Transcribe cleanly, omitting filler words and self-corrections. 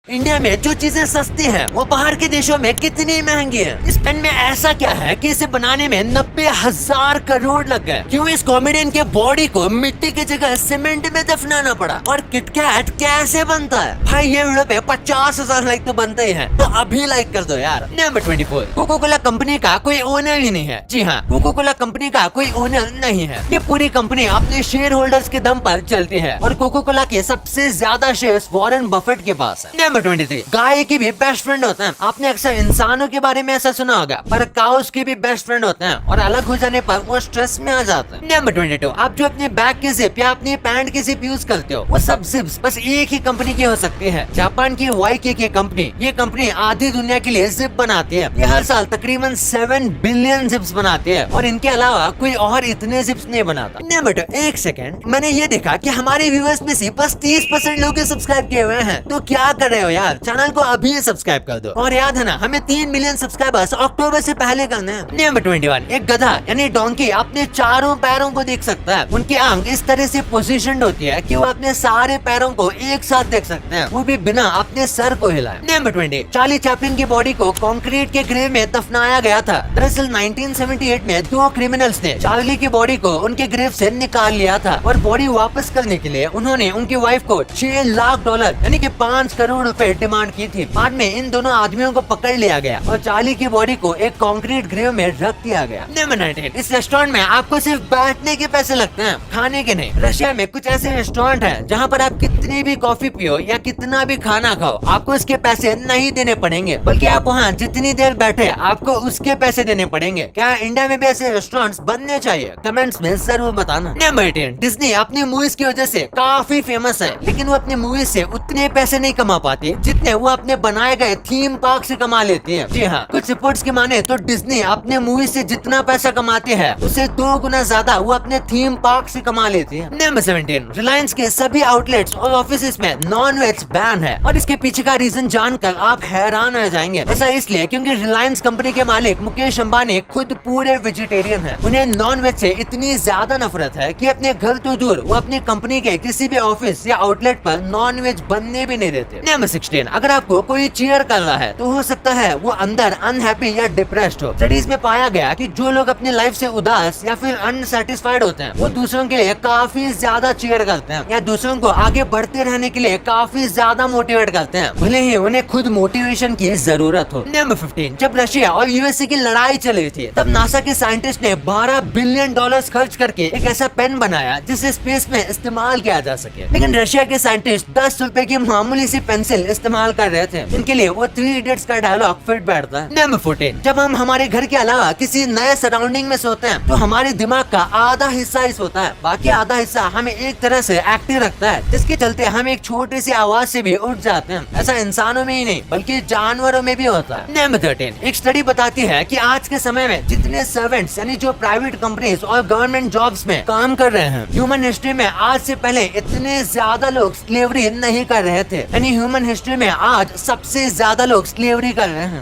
India में जो चीजें सस्ती हैं, वो बाहर के देशों में कितनी महंगी है। इस पेन में ऐसा क्या है कि इसे बनाने में 90,000 करोड़ लग गए? क्यों इस कॉमेडियन के बॉडी को मिट्टी की जगह सीमेंट में दफनाना पड़ा? और किटकैट कैसे बनता है? भाई ये वीडियो पे 50,000 लाइक तो बनते ही हैं, तो अभी लाइक कर दो यार। नंबर 24, कोको कोला कंपनी का कोई ओनर ही नहीं है। जी हाँ, कोको कोला कंपनी का कोई ओनर नहीं है। ये पूरी कंपनी अपने शेयर होल्डर्स के दम पर चलती है और कोको कोला के सबसे ज्यादा शेयर्स वॉरेन बफेट के पास है। नंबर 23, गाय की भी बेस्ट फ्रेंड होते हैं। आपने अक्सर इंसानों के बारे में ऐसा सुना होगा, पर काउस की भी बेस्ट फ्रेंड होते हैं और अलग हो जाने पर वो स्ट्रेस में आ जाते हैं। नंबर 22, आप जो अपने बैग की जिप या अपनी पैंट की जिप यूज करते हो, वो सब जिप्स बस एक ही कंपनी की हो सकती है, जापान की YKK कंपनी। ये कंपनी आधी दुनिया के लिए जिप बनाती है। ये हर साल तकरीबन 7 बिलियन जिप्स बनाती है और इनके अलावा कोई और इतने जिप्स नहीं बनाता। नंबर 2, एक सेकंड, मैंने ये देखा कि हमारे व्यूअर्स में से बस 30% लोग सब्सक्राइब किए हुए हैं, तो क्या कर रहे हो यार? चैनल को अभी सब्सक्राइब कर दो। और याद है ना, हमें 3 मिलियन सब्सक्राइबर्स अक्टूबर से पहले करने हैं। नंबर 21, एक गधा यानी डोंकी अपने चारों पैरों को देख सकता है। उनकी आंख इस तरह से पोजीशनड होती है कि वो अपने सारे पैरों को एक साथ देख सकते हैं, वो भी बिना अपने सर को हिलाए। नंबर 20, चार्ली चैपलिन की बॉडी को कंक्रीट के ग्रेव में दफनाया गया था। दरअसल 1978 में 2 क्रिमिनल्स ने चार्ली की बॉडी को उनके ग्रेव से निकाल लिया था और बॉडी वापस करने के लिए उन्होंने उनकी वाइफ को $6 लाख यानी कि 5 करोड़ रुपए डिमांड की थी। बाद में इन दोनों आदमियों को पकड़ लिया गया और चार्ली की बॉडी को एक कंक्रीट ग्रेव में रख दिया गया। नंबर 19, इस रेस्टोरेंट में आपको सिर्फ बैठने के पैसे लगते हैं, खाने के नहीं। रशिया में कुछ ऐसे रेस्टोरेंट हैं जहां पर आप कितनी भी कॉफी पियो या कितना भी खाना खाओ, आपको इसके पैसे नहीं देने पड़ेंगे, बल्कि आप वहां जितनी देर बैठे आपको उसके पैसे देने पड़ेंगे। क्या इंडिया में भी ऐसे रेस्टोरेंट्स बनने चाहिए? कमेंट्स में जरूर बताना। नंबर 18, डिज्नी अपनी मूवीज की वजह से काफी फेमस है, लेकिन वो अपनी मूवीज से उतने पैसे नहीं कमा पाती जितने वो अपने बनाए गए थीम पार्क से कमा लेती है। जी हाँ, कुछ रिपोर्ट्स की माने तो डिज्नी अपने मूवी से जितना पैसा कमाती है उसे 2 गुना ज्यादा वो अपने थीम पार्क से कमा लेती है। नंबर 17, रिलायंस के सभी आउटलेट्स और ऑफिस में नॉन वेज बैन है और इसके पीछे का रीजन जानकर आप हैरान रह जाएंगे। ऐसा इसलिए क्योंकि रिलायंस कंपनी के मालिक मुकेश अंबानी खुद पूरे वेजिटेरियन है। उन्हें नॉन वेज से इतनी ज्यादा नफरत है कि अपने घर तो दूर वो अपनी कंपनी के किसी भी ऑफिस या आउटलेट पर नॉन वेज बनने भी नहीं देते। नंबर 16, अगर आपको कोई चीयर कर रहा है तो हो सकता है वो अंदर अनहैप्पी या डिप्रेस्ड हो। स्टडीज में पाया गया कि जो लोग अपनी लाइफ से उदास या फिर अनसेटिस्फाइड होते हैं, वो दूसरों के लिए काफी ज्यादा चीयर करते हैं या दूसरों को आगे बढ़ते रहने के लिए काफी ज्यादा मोटिवेट करते हैं, भले ही उन्हें खुद मोटिवेशन की जरूरत हो। नंबर 15, जब रशिया और यूएसए की लड़ाई चल रही थी, तब नासा के साइंटिस्ट ने $12 बिलियन खर्च करके एक ऐसा पेन बनाया जिसे स्पेस में इस्तेमाल किया जा सके। लेकिन रशिया के साइंटिस्ट 10 रुपए की मामूली सी पेंसिल इस्तेमाल कर रहे थे। इनके लिए वो 3 इडियट्स का डायलॉग फिट बैठता है। नंबर 14, जब हम हमारे घर के अलावा किसी नए सराउंडिंग में सोते हैं तो हमारे दिमाग का आधा हिस्सा ही सोता है, बाकी आधा हिस्सा हमें एक तरह से एक्टिव रखता है, जिसके चलते हम एक छोटी सी आवाज से भी उठ जाते हैं। ऐसा इंसानों में ही नहीं बल्कि जानवरों में भी होता है। नंबर 13, एक स्टडी बताती है कि आज के समय में जितने सर्वेंट्स यानी जो प्राइवेट कंपनीज और गवर्नमेंट जॉब्स में काम कर रहे हैं, ह्यूमन हिस्ट्री में आज से पहले इतने ज्यादा लोग स्लेवरी नहीं कर रहे थे। यानी ह्यूमन हिस्ट्री में आज सबसे ज्यादा लोग स्लेवरी कर रहे हैं।